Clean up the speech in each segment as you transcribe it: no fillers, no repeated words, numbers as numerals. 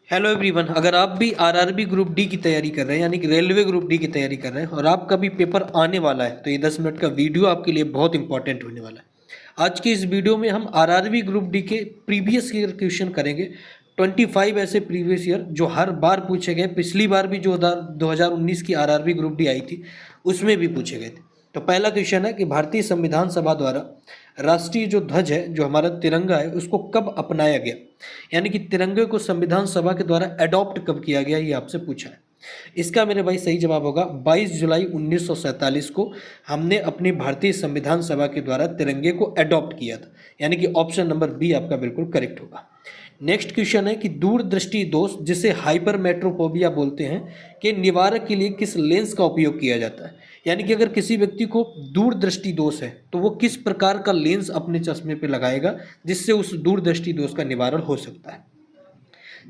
Hello everyone. अगर आप भी आरआरबी ग्रुप डी की तैयारी कर रहे हैं यानी कि रेलवे ग्रुप डी की तैयारी कर रहे हैं और आपका भी पेपर आने वाला है तो ये 10 मिनट का वीडियो आपके लिए बहुत इंपॉर्टेंट होने वाला है। आज की इस वीडियो में हम आरआरबी ग्रुप डी के प्रीवियस ईयर क्वेश्चन करेंगे। 25 ऐसे प्रीवियस ईयर जो हर बार पूछे गए, पिछली बार भी जो 2019 की आरआरबी ग्रुप डी आई थी उसमें भी पूछे गए थे। तो पहला क्वेश्चन है कि भारतीय संविधान सभा द्वारा राष्ट्रीय जो ध्वज है, जो हमारा तिरंगा है, उसको कब अपनाया गया, यानी कि तिरंगे को संविधान सभा के द्वारा अडॉप्ट कब किया गया, ये आपसे पूछा है। इसका मेरे भाई सही जवाब होगा 22 जुलाई 1947 को हमने अपनी भारतीय संविधान सभा के द्वारा तिरंगे को अडॉप्ट किया था, यानी कि ऑप्शन नंबर बी आपका बिल्कुल करेक्ट होगा। नेक्स्ट क्वेश्चन है कि दूरदृष्टि दोष जिसे हाइपरमेट्रोपोबिया बोलते हैं के निवारक के लिए किस लेंस का उपयोग किया जाता है, यानी कि अगर किसी व्यक्ति को दूरदृष्टि दोष है तो वो किस प्रकार का लेंस अपने चश्मे पे लगाएगा जिससे उस दूरदृष्टि दोष का निवारण हो सकता है।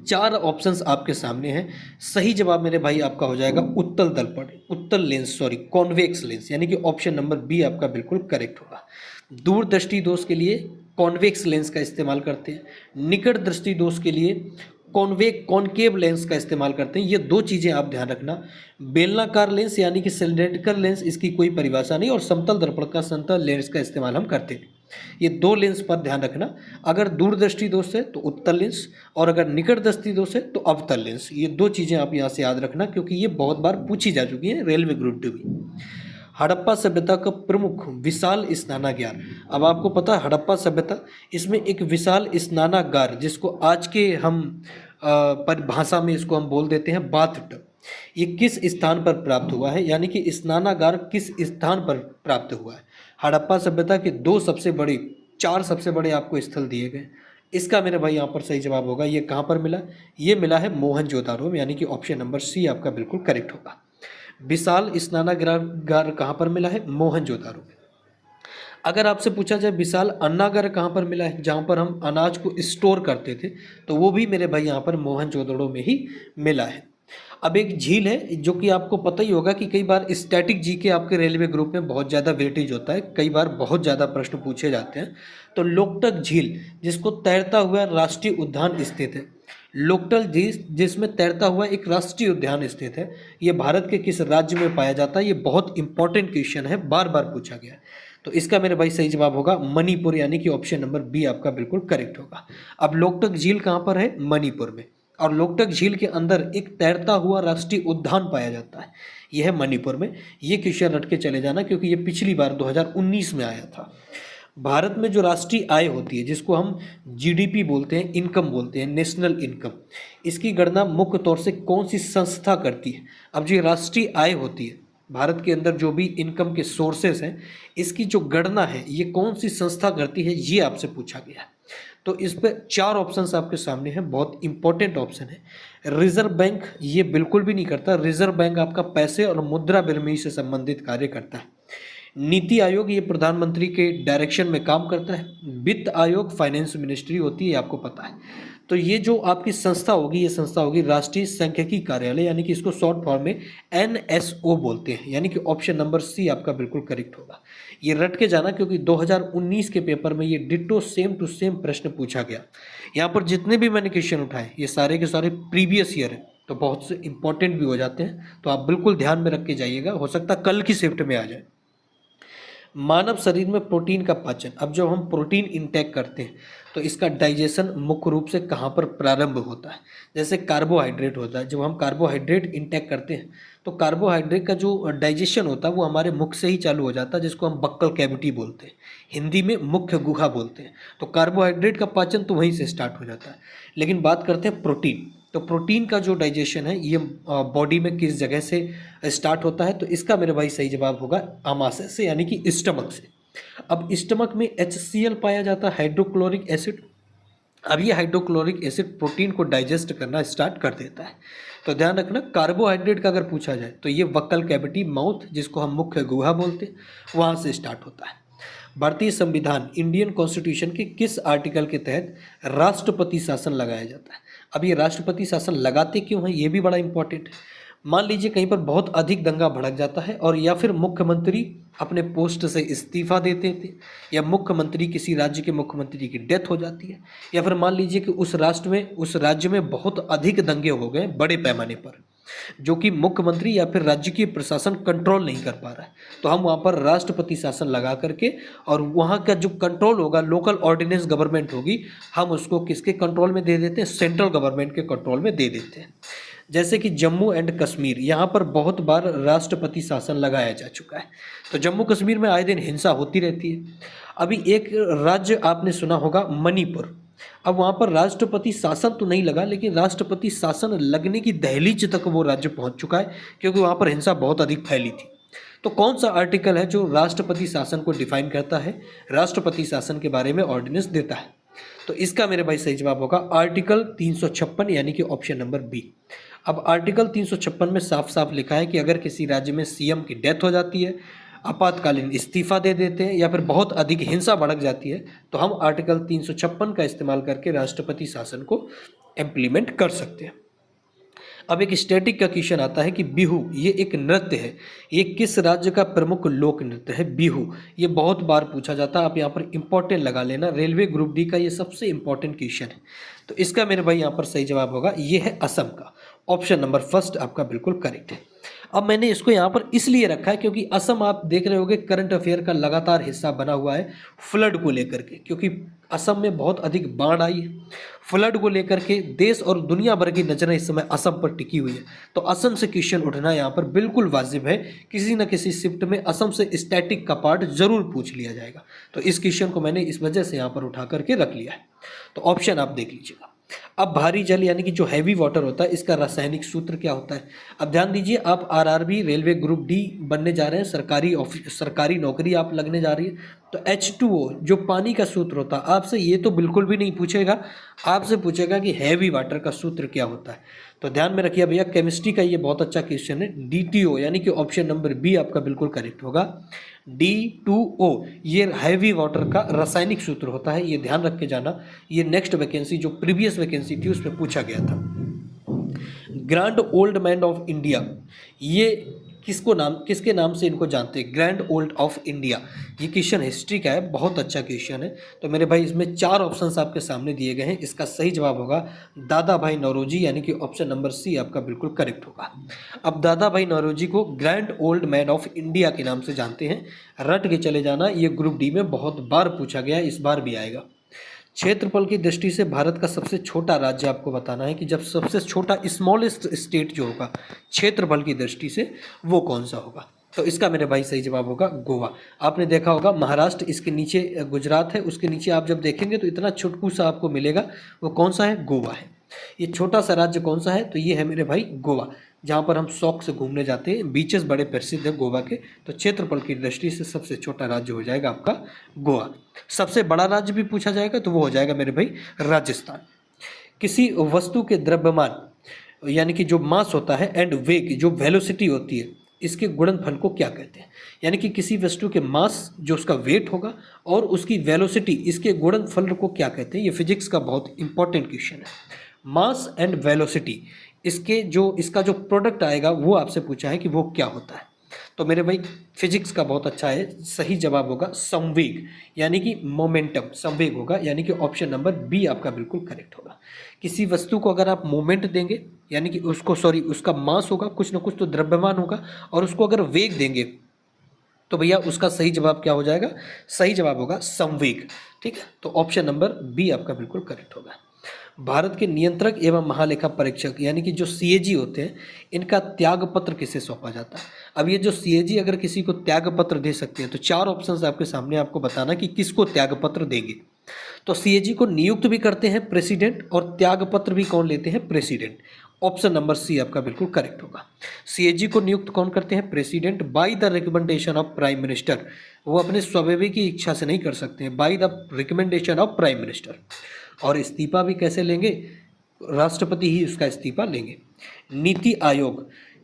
चार ऑप्शंस आपके सामने हैं। सही जवाब मेरे भाई आपका हो जाएगा उत्तल दर्पण, उत्तल लेंस, सॉरी कॉन्वेक्स लेंस, यानी कि ऑप्शन नंबर बी आपका बिल्कुल करेक्ट होगा। दूरदृष्टि दोष के लिए कॉन्वेक्स लेंस का इस्तेमाल करते हैं, निकट दृष्टि दोष के लिए कॉनकेव लेंस का इस्तेमाल करते हैं। ये दो चीज़ें आप ध्यान रखना। बेलनाकार लेंस यानी कि सिलेंड्रिकल लेंस, इसकी कोई परिभाषा नहीं, और समतल दर्पण का समतल लेंस का इस्तेमाल हम करते हैं। ये दो लेंस पर ध्यान रखना। अगर दूरदृष्टि दोष है तो उत्तल लेंस, और अगर निकट दृष्टि दोष है तो अवतल लेंस। ये दो चीज़ें आप यहाँ से याद रखना क्योंकि ये बहुत बार पूछी जा चुकी हैं रेलवे ग्रुप डी में। हड़प्पा सभ्यता का प्रमुख विशाल स्नानागार। अब आपको पता है हड़प्पा सभ्यता, इसमें एक विशाल स्नानागार जिसको आज के हम परिभाषा में इसको हम बोल देते हैं बाथ टब, ये किस स्थान पर प्राप्त हुआ है, यानी कि स्नानागार किस स्थान पर प्राप्त हुआ है। हड़प्पा सभ्यता के चार सबसे बड़े आपको स्थल दिए गए। इसका मेरे भाई यहाँ पर सही जवाब होगा, ये कहाँ पर मिला, ये मिला है मोहनजोदारो में, यानी कि ऑप्शन नंबर सी आपका बिल्कुल करेक्ट होगा। विशाल स्नानागार कहाँ पर मिला है, मोहनजोदारो में। अगर आपसे पूछा जाए विशाल अन्नागार कहाँ पर मिला है, जहाँ पर हम अनाज को स्टोर करते थे, तो वो भी मेरे भाई यहाँ पर मोहनजोदड़ो में ही मिला है। अब एक झील है जो कि आपको पता ही होगा कि कई बार स्टैटिक जीके आपके रेलवे ग्रुप में बहुत ज़्यादा वेटेज होता है, कई बार बहुत ज़्यादा प्रश्न पूछे जाते हैं। तो लोकटक झील जिसको तैरता हुआ राष्ट्रीय उद्यान स्थित है, लोकटक झील जिसमें तैरता हुआ एक राष्ट्रीय उद्यान स्थित है, ये भारत के किस राज्य में पाया जाता है। ये बहुत इंपॉर्टेंट क्वेश्चन है, बार बार पूछा गया है। तो इसका मेरे भाई सही जवाब होगा मणिपुर, यानी कि ऑप्शन नंबर बी आपका बिल्कुल करेक्ट होगा। अब लोकटक झील कहाँ पर है, मणिपुर में, और लोकटक झील के अंदर एक तैरता हुआ राष्ट्रीय उद्यान पाया जाता है, यह है मणिपुर में। ये क्वेश्चन रट के चले जाना क्योंकि ये पिछली बार 2019 में आया था। भारत में जो राष्ट्रीय आय होती है जिसको हम जीडीपी बोलते हैं, इनकम बोलते हैं, नेशनल इनकम, इसकी गणना मुख्य तौर से कौन सी संस्था करती है। अब जो राष्ट्रीय आय होती है भारत के अंदर, जो भी इनकम के सोर्सेस हैं, इसकी जो गणना है ये कौन सी संस्था करती है, ये आपसे पूछा गया है। तो इस पर चार ऑप्शंस आपके सामने हैं, बहुत इंपॉर्टेंट ऑप्शन है। रिजर्व बैंक ये बिल्कुल भी नहीं करता, रिजर्व बैंक आपका पैसे और मुद्रा विनिमय से संबंधित कार्य करता है। नीति आयोग ये प्रधानमंत्री के डायरेक्शन में काम करता है। वित्त आयोग फाइनेंस मिनिस्ट्री होती है, आपको पता है। तो ये जो आपकी संस्था होगी, ये संस्था होगी राष्ट्रीय सांख्यिकी कार्यालय, यानी कि इसको शॉर्ट फॉर्म में एनएसओ बोलते हैं, यानी कि ऑप्शन नंबर सी आपका बिल्कुल करेक्ट होगा। ये रट के जाना क्योंकि 2019 के पेपर में ये डिट्टो सेम टू सेम प्रश्न पूछा गया। यहाँ पर जितने भी मैंने क्वेश्चन उठाए ये सारे के सारे प्रीवियस ईयर है, तो बहुत से इंपॉर्टेंट भी हो जाते हैं, तो आप बिल्कुल ध्यान में रख के जाइएगा, हो सकता है कल की शिफ्ट में आ जाए। मानव शरीर में प्रोटीन का पाचन, अब जब हम प्रोटीन इंटेक करते हैं तो इसका डाइजेशन मुख्य रूप से कहाँ पर प्रारंभ होता है। जैसे कार्बोहाइड्रेट होता है, जब हम कार्बोहाइड्रेट इंटेक करते हैं तो कार्बोहाइड्रेट का जो डाइजेशन होता है वो हमारे मुख से ही चालू हो जाता है, जिसको हम बक्कल कैविटी बोलते हैं, हिंदी में मुख्य गुहा बोलते हैं। तो कार्बोहाइड्रेट का पाचन तो वहीं से स्टार्ट हो जाता है। लेकिन बात करते हैं प्रोटीन, तो प्रोटीन का जो डाइजेशन है ये बॉडी में किस जगह से स्टार्ट होता है, तो इसका मेरे भाई सही जवाब होगा आमाशय से, यानी कि स्टमक से। अब स्टमक में HCl पाया जाता है, हाइड्रोक्लोरिक एसिड। अब ये हाइड्रोक्लोरिक एसिड प्रोटीन को डाइजेस्ट करना स्टार्ट कर देता है। तो ध्यान रखना, कार्बोहाइड्रेट का अगर पूछा जाए तो ये वक्कल कैविटी, माउथ, जिसको हम मुख्य गुहा बोलते हैं, वहाँ से स्टार्ट होता है। भारतीय संविधान, इंडियन कॉन्स्टिट्यूशन के किस आर्टिकल के तहत राष्ट्रपति शासन लगाया जाता है। अब ये राष्ट्रपति शासन लगाते क्यों हैं, ये भी बड़ा इंपॉर्टेंट है। मान लीजिए कहीं पर बहुत अधिक दंगा भड़क जाता है और या फिर मुख्यमंत्री अपने पोस्ट से इस्तीफा देते थे, या मुख्यमंत्री किसी राज्य के मुख्यमंत्री की डेथ हो जाती है, या फिर मान लीजिए कि उस राज्य में बहुत अधिक दंगे हो गए बड़े पैमाने पर, जो कि मुख्यमंत्री या फिर राज्य की प्रशासन कंट्रोल नहीं कर पा रहा है, तो हम वहाँ पर राष्ट्रपति शासन लगा करके और वहाँ का जो कंट्रोल होगा, लोकल ऑर्डिनेंस गवर्नमेंट होगी, हम उसको किसके कंट्रोल में दे देते हैं, सेंट्रल गवर्नमेंट के कंट्रोल में दे देते हैं। जैसे कि जम्मू एंड कश्मीर, यहाँ पर बहुत बार राष्ट्रपति शासन लगाया जा चुका है। तो जम्मू कश्मीर में आए दिन हिंसा होती रहती है। अभी एक राज्य आपने सुना होगा मणिपुर, अब वहाँ पर राष्ट्रपति शासन तो नहीं लगा, लेकिन राष्ट्रपति शासन लगने की दहलीज तक वो राज्य पहुँच चुका है, क्योंकि वहाँ पर हिंसा बहुत अधिक फैली थी। तो कौन सा आर्टिकल है जो राष्ट्रपति शासन को डिफाइन करता है, राष्ट्रपति शासन के बारे में ऑर्डिनेंस देता है? तो इसका मेरे भाई सही जवाब होगा आर्टिकल 356, यानी कि ऑप्शन नंबर बी। अब आर्टिकल 356 में साफ साफ लिखा है कि अगर किसी राज्य में सीएम की डेथ हो जाती है, आपातकालीन इस्तीफा दे देते हैं, या फिर बहुत अधिक हिंसा भड़क जाती है, तो हम आर्टिकल 356 का इस्तेमाल करके राष्ट्रपति शासन को इम्प्लीमेंट कर सकते हैं। अब एक स्टैटिक का क्वेश्चन आता है कि बिहू ये एक नृत्य है, ये किस राज्य का प्रमुख लोक नृत्य है? बिहू ये बहुत बार पूछा जाता है, आप यहाँ पर इंपॉर्टेंट लगा लेना, रेलवे ग्रुप डी का ये सबसे इंपॉर्टेंट क्वेश्चन है। तो इसका मेरे भाई यहाँ पर सही जवाब होगा, ये है असम का, ऑप्शन नंबर फर्स्ट आपका बिल्कुल करेक्ट है। अब मैंने इसको यहाँ पर इसलिए रखा है क्योंकि असम आप देख रहे होंगे करंट अफेयर का लगातार हिस्सा बना हुआ है फ्लड को लेकर के, क्योंकि असम में बहुत अधिक बाढ़ आई है। फ्लड को लेकर के देश और दुनिया भर की नजरें इस समय असम पर टिकी हुई है, तो असम से क्वेश्चन उठना यहाँ पर बिल्कुल वाजिब है। किसी न किसी शिफ्ट में असम से स्टैटिक का पार्ट जरूर पूछ लिया जाएगा, तो इस क्वेश्चन को मैंने इस वजह से यहाँ पर उठा करके रख लिया है। तो ऑप्शन आप देख लीजिएगा। अब भारी जल यानी कि जो हैवी वाटर होता है, इसका रासायनिक सूत्र क्या होता है? अब ध्यान दीजिए, आप आरआरबी रेलवे ग्रुप डी बनने जा रहे हैं, सरकारी नौकरी आप लगने जा रही है, तो H2O जो पानी का सूत्र होता है, आपसे ये तो बिल्कुल भी नहीं पूछेगा, आपसे पूछेगा कि हैवी वाटर का सूत्र क्या होता है। तो ध्यान में रखिए भैया, केमिस्ट्री का ये बहुत अच्छा क्वेश्चन है। DTO यानी कि ऑप्शन नंबर बी आपका बिल्कुल करेक्ट होगा। D2O ये हैवी वाटर का रासायनिक सूत्र होता है, ये ध्यान रख के जाना। ये नेक्स्ट वैकेंसी जो प्रीवियस वैकेंसी थी उसमें पूछा गया था। Grand old man of India, ये किसके नाम से इनको जानते हैं? Grand old of India. ये क्वेश्चन हिस्ट्री का है, बहुत अच्छा क्वेश्चन है। तो मेरे भाई इसमें 4 ऑप्शंस आपके सामने दिए गए हैं, इसका सही जवाब होगा दादा भाई नौरोजी, यानी कि ऑप्शन नंबर सी आपका बिल्कुल करेक्ट होगा। अब दादा भाई नौरोजी को grand old man of India के नाम से जानते हैं, रट के चले जाना, ये ग्रुप डी में बहुत बार पूछा गया है, इस बार भी आएगा। क्षेत्रफल की दृष्टि से भारत का सबसे छोटा राज्य आपको बताना है कि जब सबसे छोटा स्मॉलेस्ट स्टेट जो होगा क्षेत्रफल की दृष्टि से, वो कौन सा होगा? तो इसका मेरे भाई सही जवाब होगा गोवा। आपने देखा होगा महाराष्ट्र, इसके नीचे गुजरात है, उसके नीचे आप जब देखेंगे तो इतना छुटकू सा आपको मिलेगा, वो कौन सा है? गोवा है। ये छोटा सा राज्य कौन सा है? तो ये है मेरे भाई गोवा, जहाँ पर हम शौक से घूमने जाते हैं। बीचेस बड़े प्रसिद्ध है गोवा के, तो क्षेत्रफल की दृष्टि से सबसे छोटा राज्य हो जाएगा आपका गोवा। सबसे बड़ा राज्य भी पूछा जाएगा तो वो हो जाएगा मेरे भाई राजस्थान। किसी वस्तु के द्रव्यमान यानी कि जो मास होता है एंड वेग जो वेलोसिटी होती है, इसके गुणनफल को क्या कहते हैं? यानी कि किसी वस्तु के मास जो उसका वेट होगा और उसकी वेलोसिटी, इसके गुणनफल को क्या कहते हैं? ये फिजिक्स का बहुत इंपॉर्टेंट क्वेश्चन है। मास एंड वेलोसिटी, इसका जो प्रोडक्ट आएगा वो आपसे पूछा है कि वो क्या होता है। तो मेरे भाई फिजिक्स का बहुत अच्छा है, सही जवाब होगा संवेग, यानी कि मोमेंटम, संवेग होगा, यानी कि ऑप्शन नंबर बी आपका बिल्कुल करेक्ट होगा। किसी वस्तु को अगर आप मोमेंट देंगे, यानी कि उसका मास होगा, कुछ ना कुछ तो द्रव्यमान होगा, और उसको अगर वेग देंगे तो भैया उसका सही जवाब क्या हो जाएगा? सही जवाब होगा संवेग। ठीक है, तो ऑप्शन नंबर बी आपका बिल्कुल करेक्ट होगा। भारत के नियंत्रक एवं महालेखा परीक्षक यानी कि जो CAG होते हैं, इनका त्याग पत्र किसे सौंपा जाता है? अब ये जो CAG अगर किसी को त्याग पत्र दे सकते हैं, तो 4 ऑप्शंस आपके सामने, आपको बताना कि किसको त्याग पत्र देंगे। तो CAG को नियुक्त भी करते हैं प्रेसिडेंट, और त्याग पत्र भी कौन लेते हैं? प्रेसिडेंट। ऑप्शन नंबर सी आपका बिल्कुल करेक्ट होगा। CAG को नियुक्त कौन करते हैं? President, by the recommendation of prime minister. वो अपने स्वभाव की इच्छा से नहीं कर सकते हैं, by the recommendation of prime minister. और इस्तीफा भी कैसे लेंगे? राष्ट्रपति ही उसका इस्तीफा लेंगे। नीति आयोग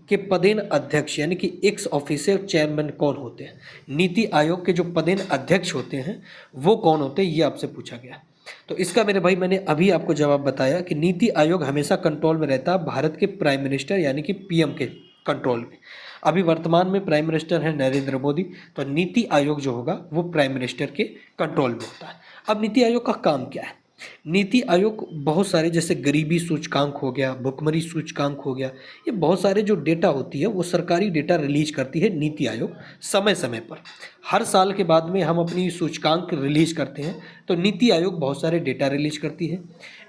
के पदेन अध्यक्ष यानी कि एक्स ऑफिशियल चेयरमैन कौन होते हैं? नीति आयोग के जो पदेन अध्यक्ष होते हैं वो कौन होते हैं, ये आपसे पूछा गया। तो इसका मेरे भाई मैंने अभी आपको जवाब बताया कि नीति आयोग हमेशा कंट्रोल में रहता है भारत के प्राइम मिनिस्टर यानी कि PM के कंट्रोल में। अभी वर्तमान में प्राइम मिनिस्टर है नरेंद्र मोदी, तो नीति आयोग जो होगा वो प्राइम मिनिस्टर के कंट्रोल में होता है। अब नीति आयोग का काम क्या है? नीति आयोग बहुत सारे, जैसे गरीबी सूचकांक हो गया, भुखमरी सूचकांक हो गया, ये बहुत सारे जो डेटा होती है वो सरकारी डेटा रिलीज करती है नीति आयोग समय समय पर। हर साल के बाद में हम अपनी सूचकांक रिलीज करते हैं, तो नीति आयोग बहुत सारे डेटा रिलीज करती है।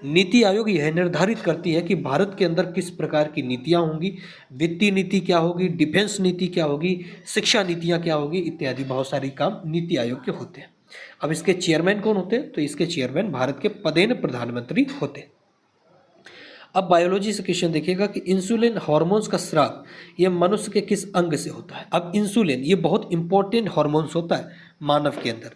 नीति आयोग यह निर्धारित करती है कि भारत के अंदर किस प्रकार की नीतियाँ होंगी, वित्तीय नीति क्या होगी, डिफेंस नीति क्या होगी, शिक्षा नीतियाँ क्या होगी, इत्यादि बहुत सारे काम नीति आयोग के होते हैं। अब इसके चेयरमैन कौन होते हैं? तो इसके चेयरमैन भारत के पदेन प्रधानमंत्री होते हैं। अब बायोलॉजी से क्वेश्चन देखिएगा कि इंसुलिन हार्मोन्स का स्राव यह मनुष्य के किस अंग से होता है? अब इंसुलिन ये बहुत इंपॉर्टेंट हार्मोन्स होता है मानव के अंदर,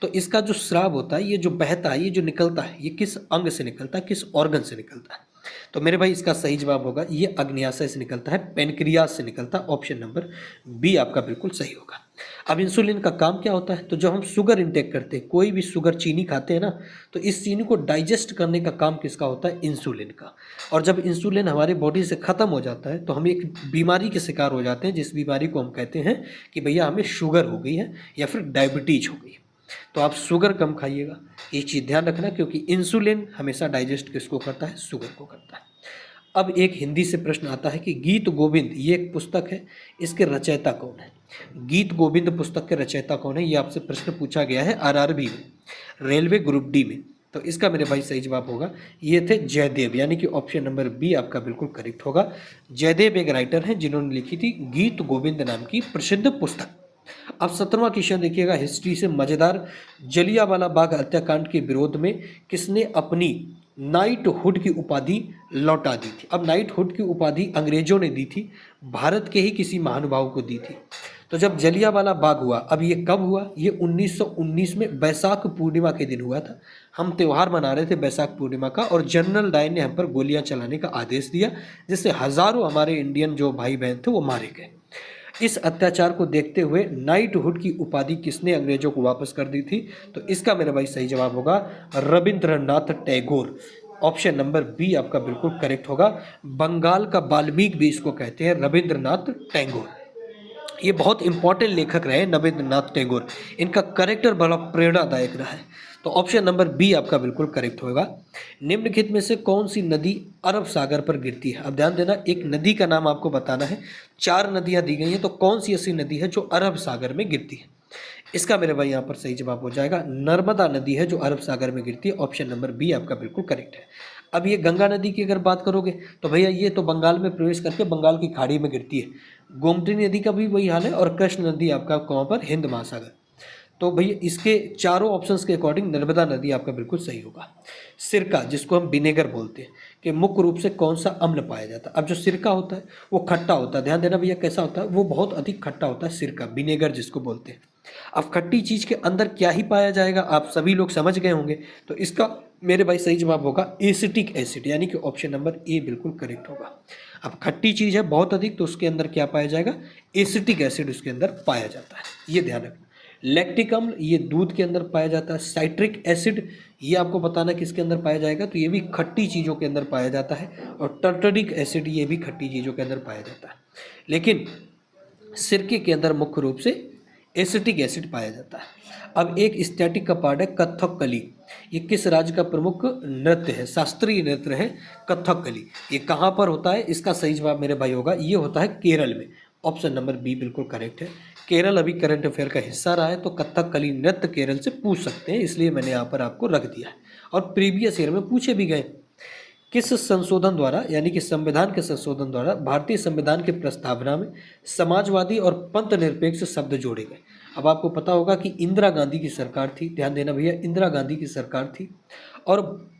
तो इसका जो स्राव होता है, ये जो बहता है, ये जो निकलता है, ये किस अंग से निकलता है, किस ऑर्गन से निकलता है? तो मेरे भाई इसका सही जवाब होगा ये अग्न्याशय से निकलता है, पेनक्रियास से निकलता है। ऑप्शन नंबर बी आपका बिल्कुल सही होगा। अब इंसुलिन का काम क्या होता है? तो जब हम शुगर इंटेक करते हैं, कोई भी शुगर चीनी खाते हैं ना, तो इस चीनी को डाइजेस्ट करने का काम किसका होता है? इंसुलिन का। और जब इंसुलिन हमारी बॉडी से ख़त्म हो जाता है तो हम एक बीमारी के शिकार हो जाते हैं, जिस बीमारी को हम कहते हैं कि भैया हमें शुगर हो गई है या फिर डायबिटीज हो गई है। तो आप शुगर कम खाइएगा, ये चीज़ ध्यान रखना, क्योंकि इंसुलिन हमेशा डाइजेस्ट किसको करता है? शुगर को करता है। अब एक हिंदी से प्रश्न आता है कि गीत गोविंद ये एक पुस्तक है, इसके रचयिता कौन है? गीत गोविंद पुस्तक के रचयिता कौन है? ये आपसे प्रश्न पूछा गया है आरआरबी में, रेलवे ग्रुप डी में। तो इसका मेरे भाई सही जवाब होगा ये थे जयदेव, यानी कि ऑप्शन नंबर बी आपका बिल्कुल करेक्ट होगा। जयदेव एक राइटर हैं जिन्होंने लिखी थी गीत गोविंद नाम की प्रसिद्ध पुस्तक। अब 17वां क्वेश्चन देखिएगा हिस्ट्री से मजेदार। जलियांवाला बाग हत्याकांड के विरोध में किसने अपनी नाइटहुड की उपाधि लौटा दी थी? अब नाइटहुड की उपाधि अंग्रेजों ने दी थी, भारत के ही किसी महानुभाव को दी थी। तो जब जलियांवाला बाग हुआ, अब ये कब हुआ? ये 1919 में बैसाख पूर्णिमा के दिन हुआ था। हम त्यौहार मना रहे थे बैसाख पूर्णिमा का, और जनरल डायर ने हम पर गोलियां चलाने का आदेश दिया, जिससे हजारों हमारे इंडियन जो भाई बहन थे वो मारे गए। इस अत्याचार को देखते हुए नाइटहुड की उपाधि किसने अंग्रेजों को वापस कर दी थी? तो इसका मेरे भाई सही जवाब होगा Rabindranath Tagore. Option number b आपका बिल्कुल करेक्ट होगा। बंगाल का वाल्मीकि भी इसको कहते हैं, रविंद्रनाथ टैगोर। ये बहुत इंपॉर्टेंट लेखक रहे रविंद्रनाथ टैगोर, इनका करेक्टर बड़ा प्रेरणादायक रहा है। तो ऑप्शन नंबर बी आपका बिल्कुल करेक्ट होगा। निम्नलिखित में से कौन सी नदी अरब सागर पर गिरती है? अब ध्यान देना, एक नदी का नाम आपको बताना है। 4 नदियां दी गई हैं, तो कौन सी ऐसी नदी है जो अरब सागर में गिरती है? इसका मेरे भाई यहाँ पर सही जवाब हो जाएगा नर्मदा नदी है जो अरब सागर में गिरती है। ऑप्शन नंबर बी आपका बिल्कुल करेक्ट है। अब ये गंगा नदी की अगर बात करोगे तो भैया ये तो बंगाल में प्रवेश करके बंगाल की खाड़ी में गिरती है। गोमती नदी का भी वही हाल है, और कृष्ण नदी आपका कहाँ पर? हिंद महासागर। तो भैया इसके चारों ऑप्शंस के अकॉर्डिंग नर्मदा नदी आपका बिल्कुल सही होगा। सिरका, जिसको हम विनेगर बोलते हैं, कि मुख्य रूप से कौन सा अम्ल पाया जाता है? अब जो सिरका होता है वो खट्टा होता है, ध्यान देना भैया कैसा होता है, वो बहुत अधिक खट्टा होता है सिरका, विनेगर जिसको बोलते हैं। अब खट्टी चीज़ के अंदर क्या ही पाया जाएगा, आप सभी लोग समझ गए होंगे। तो इसका मेरे भाई सही जवाब होगा एसिटिक एसिड, यानी कि ऑप्शन नंबर ए बिल्कुल करेक्ट होगा। अब खट्टी चीज़ है बहुत अधिक, तो उसके अंदर क्या पाया जाएगा? एसिटिक एसिड उसके अंदर पाया जाता है, ये ध्यान रखना। लैक्टिक अम्ल ये दूध के अंदर पाया जाता है। साइट्रिक एसिड ये आपको बताना किसके अंदर पाया जाएगा, तो ये भी खट्टी चीज़ों के अंदर पाया जाता है। और टर्टरिक एसिड ये भी खट्टी चीज़ों के अंदर पाया जाता है। लेकिन सिरके के अंदर मुख्य रूप से एसिटिक एसिड पाया जाता है। अब एक स्टैटिक का पार्ट है कथकली। ये किस राज्य का प्रमुख नृत्य है? शास्त्रीय नृत्य है कथकली। ये कहाँ पर होता है? इसका सही जवाब मेरे भाई होगा ये होता है केरल में। ऑप्शन नंबर बी बिल्कुल करेक्ट है। केरल अभी करंट अफेयर का हिस्सा रहा है, तो कथकली नृत्य केरल से पूछ सकते हैं, इसलिए मैंने यहाँ पर आपको रख दिया है। और प्रीवियस ईयर में पूछे भी गए। किस संशोधन द्वारा, यानी कि संविधान के संशोधन द्वारा भारतीय संविधान की प्रस्तावना में समाजवादी और पंथ निरपेक्ष शब्द जोड़े गए? अब आपको पता होगा कि इंदिरा गांधी की सरकार थी, ध्यान देना भैया, इंदिरा गांधी की सरकार थी। और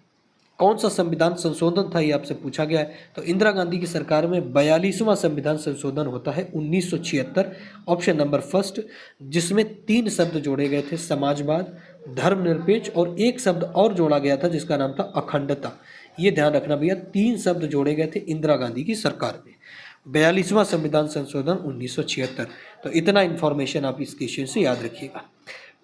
कौन सा संविधान संशोधन था ये आपसे पूछा गया है। तो इंदिरा गांधी की सरकार में 42वां संविधान संशोधन होता है 1976, ऑप्शन नंबर फर्स्ट, जिसमें 3 शब्द जोड़े गए थे, समाजवाद, धर्मनिरपेक्ष, और एक शब्द और जोड़ा गया था जिसका नाम था अखंडता। ये ध्यान रखना भैया, 3 शब्द जोड़े गए थे इंदिरा गांधी की सरकार में। 42वां संविधान संशोधन 1976। तो इतना इन्फॉर्मेशन आप इस क्वेश्चन से याद रखिएगा।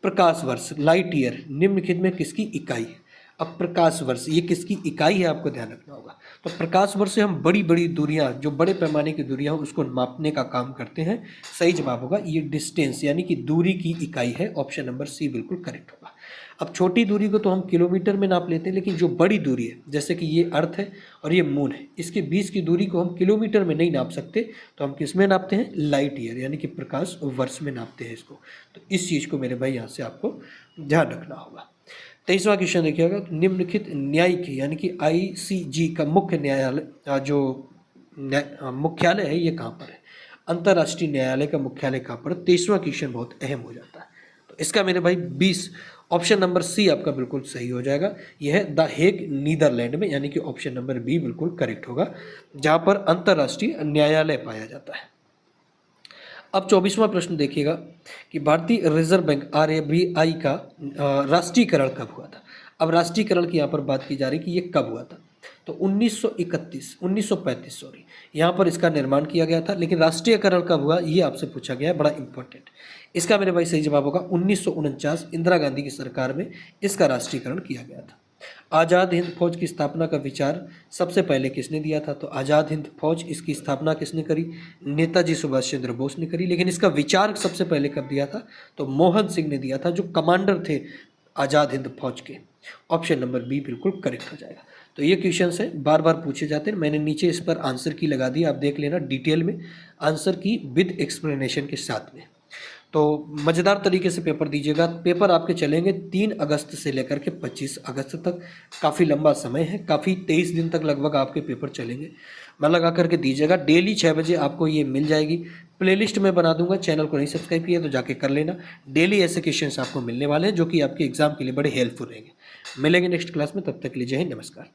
प्रकाश वर्ष, लाइट ईयर, निम्नलिखित में किसकी इकाई है? अब प्रकाश वर्ष ये किसकी इकाई है आपको ध्यान रखना होगा। तो प्रकाश वर्ष से हम बड़ी बड़ी दूरियां, जो बड़े पैमाने की दूरियां हैं उसको मापने का काम करते हैं। सही जवाब होगा ये डिस्टेंस यानी कि दूरी की इकाई है। ऑप्शन नंबर सी बिल्कुल करेक्ट होगा। अब छोटी दूरी को तो हम किलोमीटर में नाप लेते हैं, लेकिन जो बड़ी दूरी है जैसे कि ये अर्थ है और ये मून है, इसके बीच की दूरी को हम किलोमीटर में नहीं नाप सकते, तो हम किस में नापते हैं, लाइट ईयर यानी कि प्रकाश वर्ष में नापते हैं इसको। तो इस चीज़ को मेरे भाई यहाँ से आपको ध्यान रखना होगा। 23वां क्वेश्चन देखिएगा, निम्नलिखित न्यायिक यानी कि ICJ का मुख्य न्यायालय जो मुख्यालय है ये कहाँ पर है। अंतर्राष्ट्रीय न्यायालय का मुख्यालय कहाँ पर। 23वां क्वेश्चन बहुत अहम हो जाता है। तो इसका मेरे भाई 20 ऑप्शन नंबर सी आपका बिल्कुल सही हो जाएगा। यह है द हेग नीदरलैंड में, यानी कि ऑप्शन नंबर बी बिल्कुल करेक्ट होगा, जहाँ पर अंतर्राष्ट्रीय न्यायालय पाया जाता है। अब 24वां प्रश्न देखिएगा कि भारतीय रिजर्व बैंक RBI का राष्ट्रीयकरण कब हुआ था। अब राष्ट्रीयकरण की यहाँ पर बात की जा रही है कि ये कब हुआ था। तो 1935 सॉरी, यहाँ पर इसका निर्माण किया गया था, लेकिन राष्ट्रीयकरण कब हुआ ये आपसे पूछा गया है, बड़ा इंपॉर्टेंट। इसका मेरे भाई सही जवाब होगा 1949, इंदिरा गांधी की सरकार में इसका राष्ट्रीयकरण किया गया था। आज़ाद हिंद फौज की स्थापना का विचार सबसे पहले किसने दिया था। तो आज़ाद हिंद फौज इसकी स्थापना किसने करी, नेताजी सुभाष चंद्र बोस ने करी। लेकिन इसका विचार सबसे पहले कब दिया था, तो मोहन सिंह ने दिया था, जो कमांडर थे आज़ाद हिंद फौज के। ऑप्शन नंबर बी बिल्कुल करेक्ट हो जाएगा। तो ये क्वेश्चन है बार बार पूछे जाते हैं, मैंने नीचे इस पर आंसर की लगा दी, आप देख लेना डिटेल में आंसर की विद एक्सप्लेनेशन के साथ में। तो मज़ेदार तरीके से पेपर दीजिएगा। पेपर आपके चलेंगे 3 अगस्त से लेकर के 25 अगस्त तक, काफ़ी लंबा समय है, काफ़ी 23 दिन तक लगभग आपके पेपर चलेंगे। मन लगा करके दीजिएगा। डेली 6 बजे आपको ये मिल जाएगी, प्लेलिस्ट में बना दूंगा। चैनल को नहीं सब्सक्राइब किया तो जाके कर लेना। डेली ऐसे क्वेश्चंस आपको मिलने वाले हैं जो कि आपके एग्जाम के लिए बड़े हेल्पफुल रहेंगे। मिलेंगे नेक्स्ट क्लास में, तब तक के लिए जय हिंद, नमस्कार।